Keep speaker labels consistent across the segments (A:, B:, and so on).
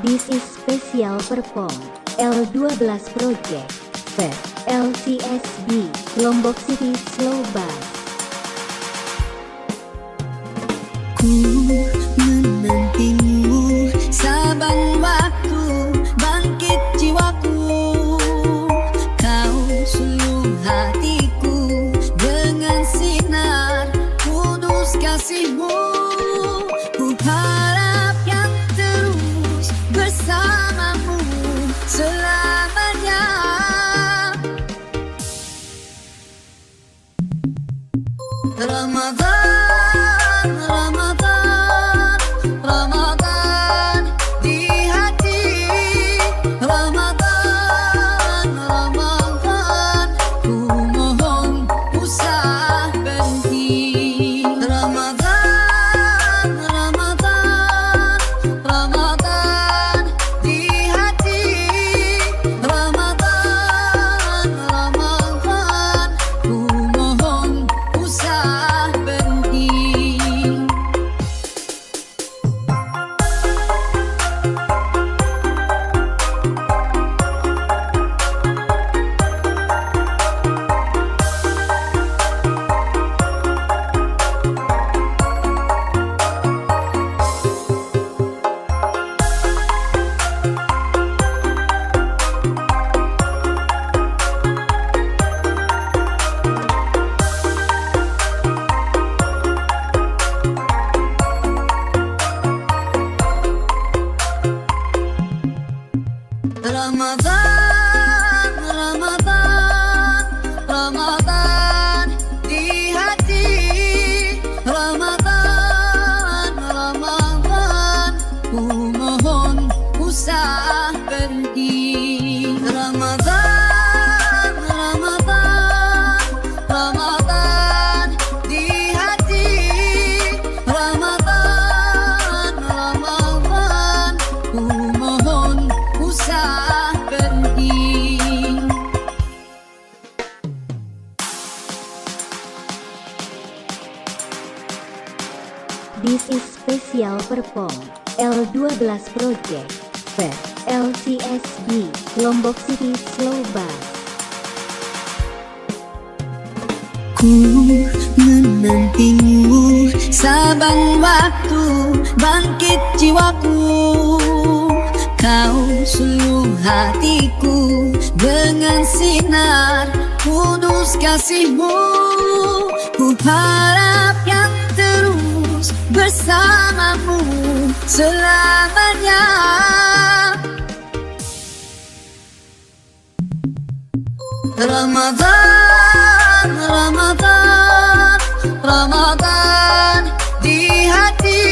A: This is special perform L12 Project Ver LCSB Lombok City Slow Bass.
B: Ku menantimu saban waktu bangkit jiwaku. Kau suluh hatiku dengan sinar kudus kasihmu. Ku harap yang terus bersamamu selamanya. Ramadan, Ramadan, Ramadan di hati. Ramadan, Ramadan, ku mohon usah berhenti. Ramadan, Ramadan, Ramadan di hati. Ramadan, Ramadan, ku mohon usah berhenti. Ramadan, Ramadan, Ramadan di hati. Ramadan, Ramadan, ku mohon usah pergi. Ramadan, Ramadan, Ramadan di hati. Ramadan, Ramadan, ku mohon usah pergi.
A: This is special perform L12 Project Ver LCSB Lombok City Slow Bass.
B: Ku menantimu saban waktu bangkit jiwaku. Kau suluh hatiku dengan sinar kudus kasihmu. Ku harap yang terus bersamamu selamanya. Ramadan, Ramadan, Ramadan di hati.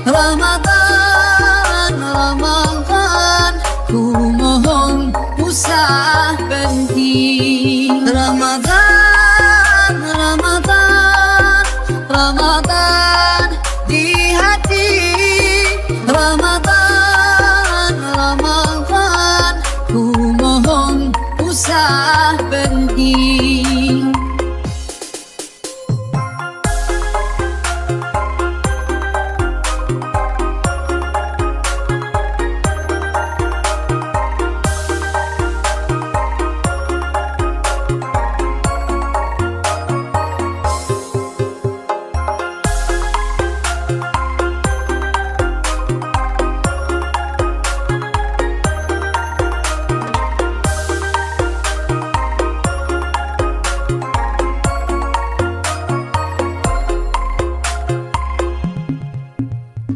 B: Ramadan, Ramadan, ku mohon usah berhenti. Ramadan, Ramadan, Ramadan di hati. Ramadan, Ramadan, ku mohon usah berhenti.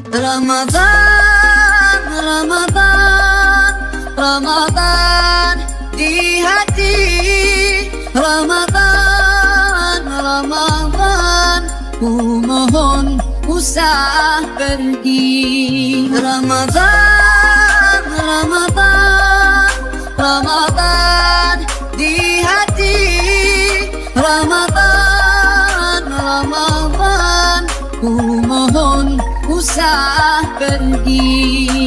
B: Ramadan, Ramadan, Ramadan di hati. Ramadan, Ramadan, ku mohon usah pergi. Ramadan, Ramadan, Ramadan di hati. Ramadan, Ramadan, ku mohon usah pergi.